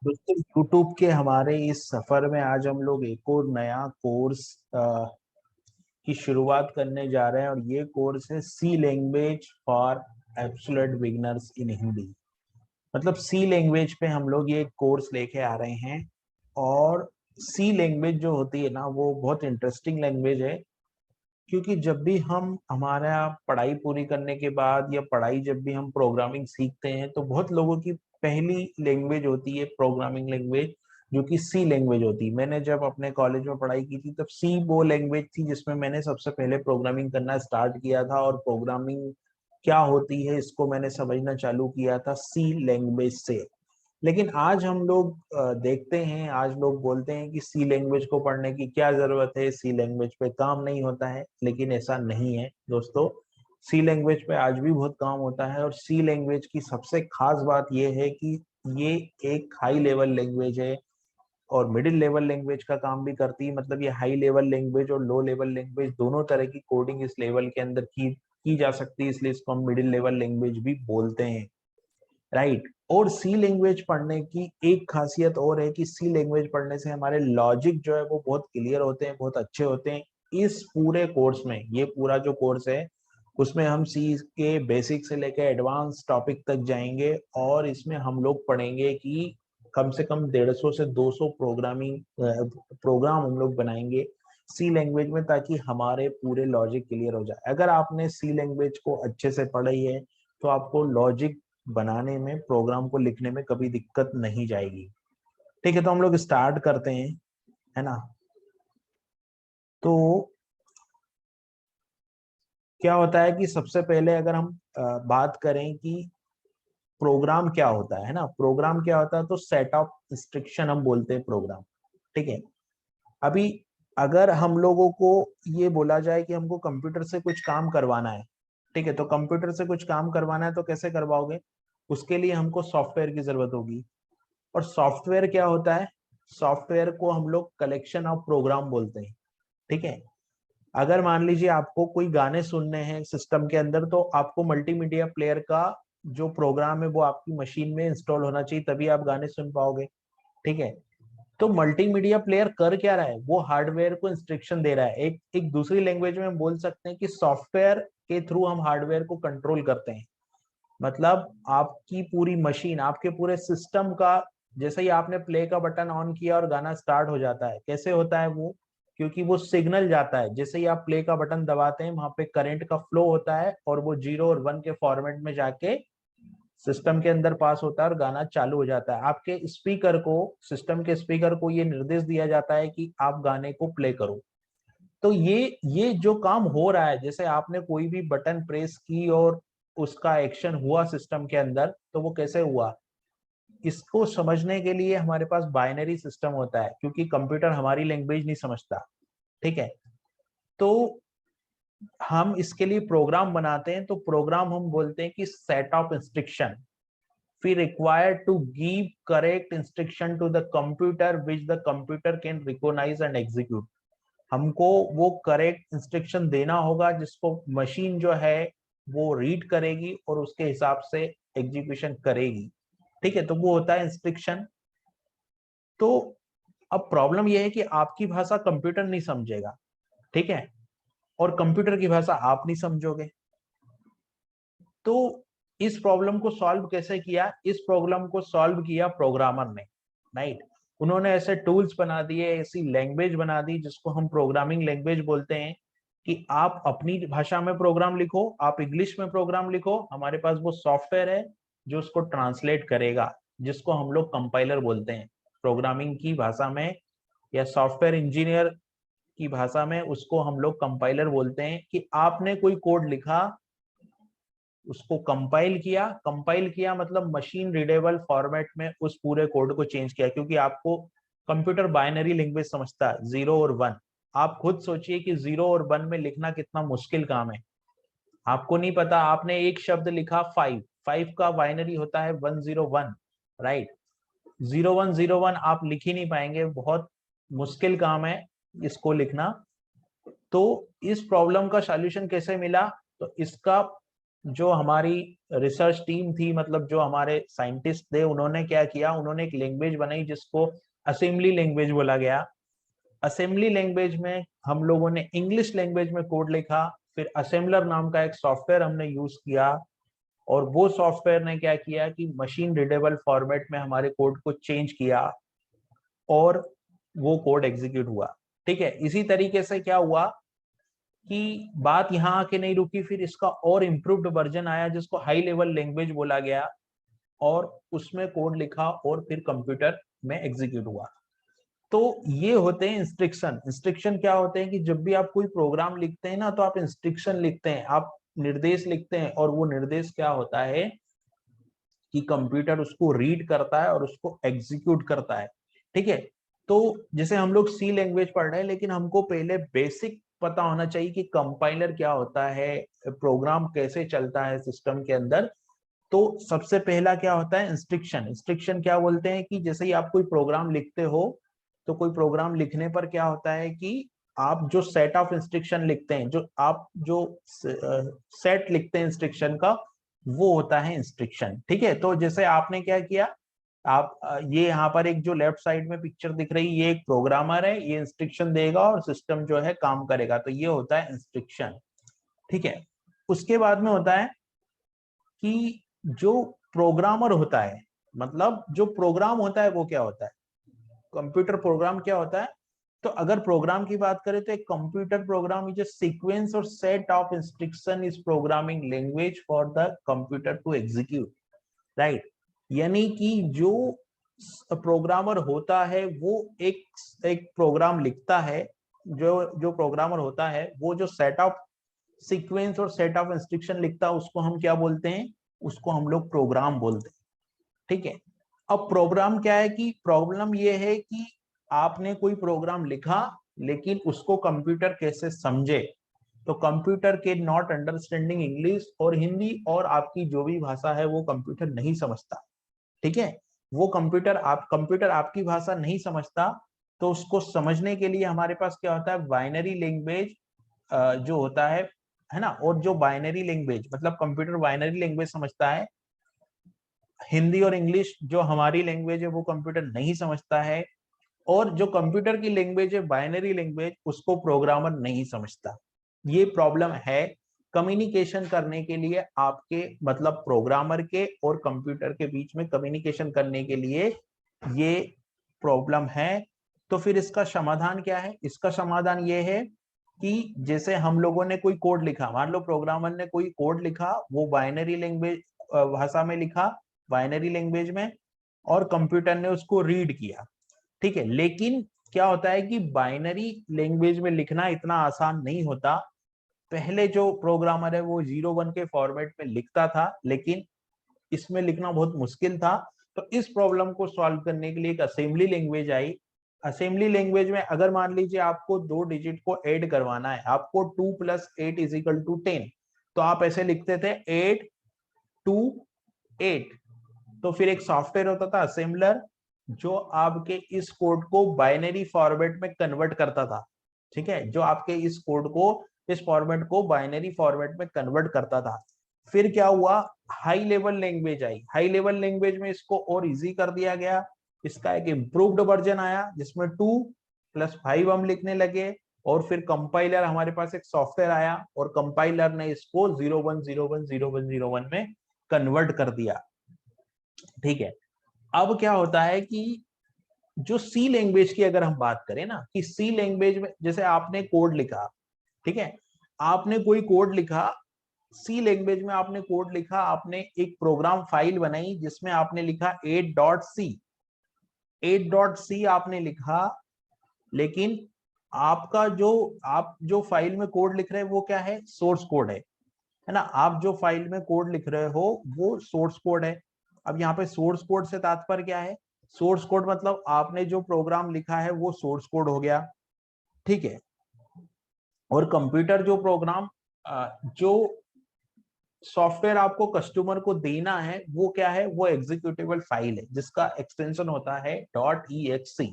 दोस्तों यूट्यूब के हमारे इस सफर में आज हम लोग एक और नया कोर्स की शुरुआत करने जा रहे हैं और ये कोर्स है सी लैंग्वेज फॉर एब्सोल्यूट बिगिनर्स इन हिंदी। मतलब सी लैंग्वेज पे हम लोग ये कोर्स लेके आ रहे हैं। और सी लैंग्वेज जो होती है ना, वो बहुत इंटरेस्टिंग लैंग्वेज है, क्योंकि जब भी हम हमारा पढ़ाई पूरी करने के बाद या पढ़ाई जब भी हम प्रोग्रामिंग सीखते हैं तो बहुत लोगों की पहली लैंग्वेज होती है प्रोग्रामिंग लैंग्वेज, जो कि सी लैंग्वेज होती है। मैंने जब अपने कॉलेज में पढ़ाई की थी तब सी वो लैंग्वेज थी जिसमें मैंने सबसे पहले प्रोग्रामिंग करना स्टार्ट किया था, और प्रोग्रामिंग क्या होती है इसको मैंने समझना चालू किया था सी लैंग्वेज से। लेकिन आज हम लोग देखते हैं, आज लोग बोलते हैं कि सी लैंग्वेज को पढ़ने की क्या जरूरत है, सी लैंग्वेज पे काम नहीं होता है। लेकिन ऐसा नहीं है दोस्तों, सी लैंग्वेज पे आज भी बहुत काम होता है। और सी लैंग्वेज की सबसे खास बात यह है कि ये एक हाई लेवल लैंग्वेज है और मिडिल लेवल लैंग्वेज का काम भी करती है। मतलब ये हाई लेवल लैंग्वेज और लो लेवल लैंग्वेज दोनों तरह की कोडिंग इस लेवल के अंदर की जा सकती है, इसलिए इसको हम मिडिल लेवल लैंग्वेज भी बोलते हैं, राइट। और सी लैंग्वेज पढ़ने की एक खासियत और है कि सी लैंग्वेज पढ़ने से हमारे लॉजिक जो है वो बहुत क्लियर होते हैं, बहुत अच्छे होते हैं। इस पूरे कोर्स में, ये पूरा जो कोर्स है उसमें हम सी के बेसिक से लेकर एडवांस टॉपिक तक जाएंगे, और इसमें हम लोग पढ़ेंगे कि कम से कम 150 से 200 प्रोग्राम हम लोग बनाएंगे सी लैंग्वेज में, ताकि हमारे पूरे लॉजिक क्लियर हो जाए। अगर आपने सी लैंग्वेज को अच्छे से पढ़ी है तो आपको लॉजिक बनाने में, प्रोग्राम को लिखने में कभी दिक्कत नहीं जाएगी। ठीक है, तो हम लोग स्टार्ट करते हैं, है ना। तो क्या होता है कि सबसे पहले अगर हम बात करें कि प्रोग्राम क्या होता है ना, प्रोग्राम क्या होता है, तो सेट ऑफ इंस्ट्रक्शन हम बोलते हैं प्रोग्राम। ठीक है। अभी अगर हम लोगों को ये बोला जाए कि हमको कंप्यूटर से कुछ काम करवाना है, ठीक है, तो कंप्यूटर से कुछ काम करवाना है तो कैसे करवाओगे? उसके लिए हमको सॉफ्टवेयर की जरूरत होगी। और सॉफ्टवेयर क्या होता है? सॉफ्टवेयर को हम लोग कलेक्शन ऑफ प्रोग्राम बोलते हैं। ठीक है। अगर मान लीजिए आपको कोई गाने सुनने हैं सिस्टम के अंदर, तो आपको मल्टीमीडिया प्लेयर का जो प्रोग्राम है वो आपकी मशीन में इंस्टॉल होना चाहिए, तभी आप गाने सुन पाओगे। ठीक है। तो मल्टीमीडिया प्लेयर कर क्या रहा है? वो हार्डवेयर को इंस्ट्रक्शन दे रहा है। एक एक दूसरी लैंग्वेज में हम बोल सकते हैं कि सॉफ्टवेयर के थ्रू हम हार्डवेयर को कंट्रोल करते हैं। मतलब आपकी पूरी मशीन, आपके पूरे सिस्टम का, जैसे ही आपने प्ले का बटन ऑन किया और गाना स्टार्ट हो जाता है, कैसे होता है वो? क्योंकि वो सिग्नल जाता है, जैसे ही आप प्ले का बटन दबाते हैं वहां पे करंट का फ्लो होता है और वो 0 और 1 के फॉर्मेट में जाके सिस्टम के अंदर पास होता है और गाना चालू हो जाता है। आपके स्पीकर को, सिस्टम के स्पीकर को ये निर्देश दिया जाता है कि आप गाने को प्ले करो। तो ये जो काम हो रहा है, जैसे आपने कोई भी बटन प्रेस की और उसका एक्शन हुआ सिस्टम के अंदर, तो वो कैसे हुआ, इसको समझने के लिए हमारे पास बाइनरी सिस्टम होता है, क्योंकि कंप्यूटर हमारी लैंग्वेज नहीं समझता। ठीक है। तो हम इसके लिए प्रोग्राम बनाते हैं, तो प्रोग्राम हम बोलते हैं कि सेट ऑफ इंस्ट्रक्शन। फिर required to give correct instruction to the computer which the computer can recognise and execute. हमको वो करेक्ट इंस्ट्रक्शन देना होगा जिसको मशीन जो है वो रीड करेगी और उसके हिसाब से एग्जीक्यूशन करेगी। ठीक है, तो वो होता है इंस्ट्रक्शन। तो अब प्रॉब्लम यह है कि आपकी भाषा कंप्यूटर नहीं समझेगा, ठीक है, और कंप्यूटर की भाषा आप नहीं समझोगे। तो इस प्रॉब्लम को सॉल्व कैसे किया? इस प्रॉब्लम को सॉल्व किया प्रोग्रामर ने, राइट। उन्होंने ऐसे टूल्स बना दिए, ऐसी लैंग्वेज बना दी जिसको हम प्रोग्रामिंग लैंग्वेज बोलते हैं, कि आप अपनी भाषा में प्रोग्राम लिखो, आप इंग्लिश में प्रोग्राम लिखो, हमारे पास वो सॉफ्टवेयर है जो उसको ट्रांसलेट करेगा, जिसको हम लोग कंपाइलर बोलते हैं प्रोग्रामिंग की भाषा में, या सॉफ्टवेयर इंजीनियर की भाषा में उसको हम लोग कंपाइलर बोलते हैं। कि आपने कोई कोड लिखा, उसको कंपाइल किया मतलब मशीन रीडेबल फॉर्मेट में उस पूरे कोड को चेंज किया, क्योंकि आपको कंप्यूटर बाइनरी लैंग्वेज समझता है, 0 और 1। आप खुद सोचिए कि 0 और 1 में लिखना कितना मुश्किल काम है। आपको नहीं पता, आपने एक शब्द लिखा 5, 5 का बाइनरी होता है 101, राइट। 0101 आप लिख ही नहीं पाएंगे, बहुत मुश्किल काम है इसको लिखना। तो इस प्रॉब्लम का सॉल्यूशन कैसे मिला? तो इसका जो हमारी रिसर्च टीम थी, मतलब जो हमारे साइंटिस्ट थे, उन्होंने क्या किया, उन्होंने एक लैंग्वेज बनाई जिसको असेंबली लैंग्वेज बोला गया। असेंबली लैंग्वेज में हम लोगों ने इंग्लिश लैंग्वेज में कोड लिखा, फिर असेंबलर नाम का एक सॉफ्टवेयर हमने यूज किया, और वो सॉफ्टवेयर ने क्या किया कि मशीन रीडेबल फॉर्मेट में हमारे कोड को चेंज किया और वो कोड एग्जीक्यूट हुआ। ठीक है, इसी तरीके से क्या हुआ कि बात यहाँ आके नहीं रुकी, फिर इसका और इम्प्रूव्ड वर्जन आया जिसको हाई लेवल लैंग्वेज बोला गया, और उसमें कोड लिखा और फिर कंप्यूटर में एग्जीक्यूट हुआ। तो ये होते हैं इंस्ट्रक्शन। इंस्ट्रक्शन क्या होते हैं कि जब भी आप कोई प्रोग्राम लिखते हैं ना, तो आप इंस्ट्रक्शन लिखते हैं, आप निर्देश लिखते हैं, और वो निर्देश क्या होता है कि कंप्यूटर उसको रीड करता है और उसको एग्जीक्यूट करता है। ठीक है, तो जैसे हम लोग सी लैंग्वेज पढ़ रहे हैं, लेकिन हमको पहले बेसिक पता होना चाहिए कि कंपाइलर क्या होता है, प्रोग्राम कैसे चलता है सिस्टम के अंदर। तो सबसे पहला क्या होता है, इंस्ट्रक्शन। इंस्ट्रक्शन क्या बोलते हैं कि जैसे ही आप कोई प्रोग्राम लिखते हो, तो कोई प्रोग्राम लिखने पर क्या होता है कि आप जो सेट ऑफ इंस्ट्रक्शन लिखते हैं, जो सेट लिखते हैं इंस्ट्रक्शन का, वो होता है इंस्ट्रक्शन। ठीक है, तो जैसे आपने क्या किया, आप ये यहाँ पर एक जो लेफ्ट साइड में पिक्चर दिख रही है, ये एक प्रोग्रामर है, ये इंस्ट्रक्शन देगा और सिस्टम जो है काम करेगा, तो ये होता है इंस्ट्रक्शन। ठीक है, उसके बाद में होता है कि जो प्रोग्रामर होता है, मतलब जो प्रोग्राम होता है वो क्या होता है, कंप्यूटर प्रोग्राम क्या होता है। तो अगर प्रोग्राम की बात करें तो एक computer program is a sequence और set of instruction is programming language for the computer to execute, right. यानी कि जो प्रोग्रामर होता है वो एक प्रोग्राम लिखता है, जो जो प्रोग्रामर होता है वो जो सेट ऑफ सीक्वेंस और सेट ऑफ इंस्ट्रक्शन लिखता है उसको हम क्या बोलते हैं, उसको हम लोग प्रोग्राम बोलते हैं। ठीक है, अब प्रोग्राम क्या है कि प्रॉब्लम ये है कि आपने कोई प्रोग्राम लिखा, लेकिन उसको कंप्यूटर कैसे समझे। तो कंप्यूटर के नॉट अंडरस्टैंडिंग इंग्लिश और हिंदी और आपकी जो भी भाषा है वो कंप्यूटर नहीं समझता। ठीक है, वो कंप्यूटर आपकी भाषा नहीं समझता, तो उसको समझने के लिए हमारे पास क्या होता है, बाइनरी लैंग्वेज जो होता है ना। और जो बाइनरी लैंग्वेज मतलब कंप्यूटर बाइनरी लैंग्वेज समझता है, हिंदी और इंग्लिश जो हमारी लैंग्वेज है वो कंप्यूटर नहीं समझता है, और जो कंप्यूटर की लैंग्वेज है बाइनरी लैंग्वेज, उसको प्रोग्रामर नहीं समझता। ये प्रॉब्लम है कम्युनिकेशन करने के लिए, आपके मतलब प्रोग्रामर के और कंप्यूटर के बीच में कम्युनिकेशन करने के लिए ये प्रॉब्लम है। तो फिर इसका समाधान क्या है, इसका समाधान ये है कि जैसे हम लोगों ने कोई कोड लिखा, मान लो प्रोग्रामर ने कोई कोड लिखा, वो बाइनरी लैंग्वेज भाषा में लिखा, बाइनरी लैंग्वेज में, और कंप्यूटर ने उसको रीड किया। ठीक है, लेकिन क्या होता है कि बाइनरी लैंग्वेज में लिखना इतना आसान नहीं होता। पहले जो प्रोग्रामर है वो 0 1 के फॉर्मेट में लिखता था, लेकिन इसमें लिखना बहुत मुश्किल था। तो इस प्रॉब्लम को सॉल्व करने के लिए एक assembly language I. Assembly language में अगर मान लीजिए आपको 2 डिजिट को ऐड करवाना है, आपको 2 + 8 = 10, तो आप ऐसे लिखते थे 8 2 8। तो फिर एक सॉफ्टवेयर होता था असेंबलर, जो आपके इस कोड को बाइनरी फॉर्मेट में कन्वर्ट करता था। ठीक है, जो आपके इस कोड को, इस फॉर्मेट को बाइनरी फॉर्मेट में कन्वर्ट करता था। फिर क्या हुआ, high level language I. High level language में इसको और इजी कर दिया गया, इसका एक इम्प्रूव्ड वर्जन आया जिसमें 2 + 5 हम लिखने लगे, और फिर कंपाइलर, हमारे पास एक सॉफ्टवेयर आया और कंपाइलर ने इसको 01010101 में कन्वर्ट कर दिया। ठीक है, अब क्या होता है कि जो सी लैंग्वेज की अगर हम बात करें ना, कि सी लैंग्वेज में जैसे आपने कोड लिखा, ठीक है, आपने कोई कोड लिखा, सी लैंग्वेज में आपने कोड लिखा, आपने एक प्रोग्राम फाइल बनाई जिसमें आपने लिखा 8.c, 8.c आपने लिखा, लेकिन आपका जो आप जो फाइल में कोड लिख रहे हैं वो क्या है, सोर्स कोड है ना। आप जो फाइल में कोड लिख रहे हो वो सोर्स कोड है। अब यहाँ पे सोर्स कोड से तात्पर्य क्या है, सोर्स कोड मतलब आपने जो प्रोग्राम लिखा है वो सोर्स कोड हो गया। ठीक है, और कंप्यूटर जो प्रोग्राम जो सॉफ्टवेयर आपको कस्टमर को देना है वो क्या है, वो एग्जीक्यूटेबल फाइल है जिसका एक्सटेंशन होता है .exe।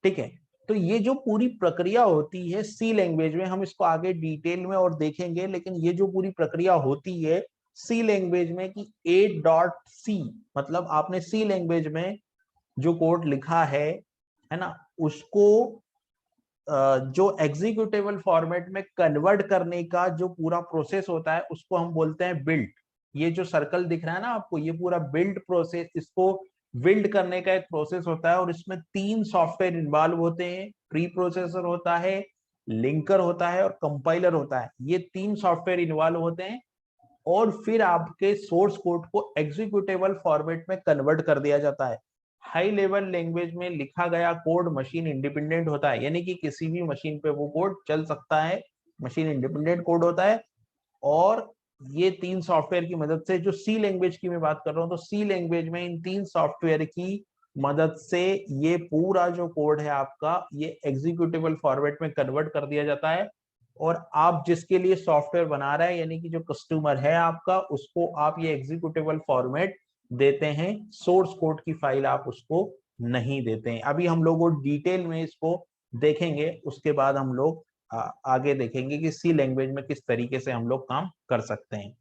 ठीक है, तो ये जो पूरी प्रक्रिया होती है सी लैंग्वेज में, हम इसको आगे डिटेल में और देखेंगे, लेकिन ये जो पूरी प्रक्रिया होती है सी लैंग्वेज में कि a.c, मतलब आपने सी लैंग्वेज में जो कोड लिखा है ना, उसको जो एग्जीक्यूटेबल फॉर्मेट में कन्वर्ट करने का जो पूरा प्रोसेस होता है उसको हम बोलते हैं बिल्ड। ये जो सर्कल दिख रहा है ना आपको, ये पूरा बिल्ड प्रोसेस, इसको बिल्ड करने का एक प्रोसेस होता है और इसमें 3 सॉफ्टवेयर इन्वॉल्व होते हैं। प्री प्रोसेसर होता है, लिंकर होता है और कंपाइलर होता है। ये 3 सॉफ्टवेयर इन्वॉल्व होते हैं और फिर आपके सोर्स कोड को एग्जीक्यूटेबल फॉर्मेट में कन्वर्ट कर दिया जाता है। हाई लेवल लैंग्वेज में लिखा गया कोड मशीन इंडिपेंडेंट होता है, यानी कि किसी भी मशीन पे वो कोड चल सकता है, मशीन इंडिपेंडेंट कोड होता है। और ये 3 सॉफ्टवेयर की मदद से, जो सी लैंग्वेज की मैं बात कर रहा हूँ, तो सी लैंग्वेज में इन 3 सॉफ्टवेयर की मदद से ये पूरा जो कोड है आपका, ये एग्जीक्यूटेबल फॉर्मेट में कन्वर्ट कर दिया जाता है। और आप जिसके लिए सॉफ्टवेयर बना रहे हैं, यानी कि जो कस्टमर है आपका, उसको आप ये एग्जीक्यूटेबल फॉर्मेट देते हैं, सोर्स कोड की फाइल आप उसको नहीं देते हैं। अभी हम लोग डिटेल में इसको देखेंगे, उसके बाद हम लोग आगे देखेंगे कि सी लैंग्वेज में किस तरीके से हम लोग काम कर सकते हैं।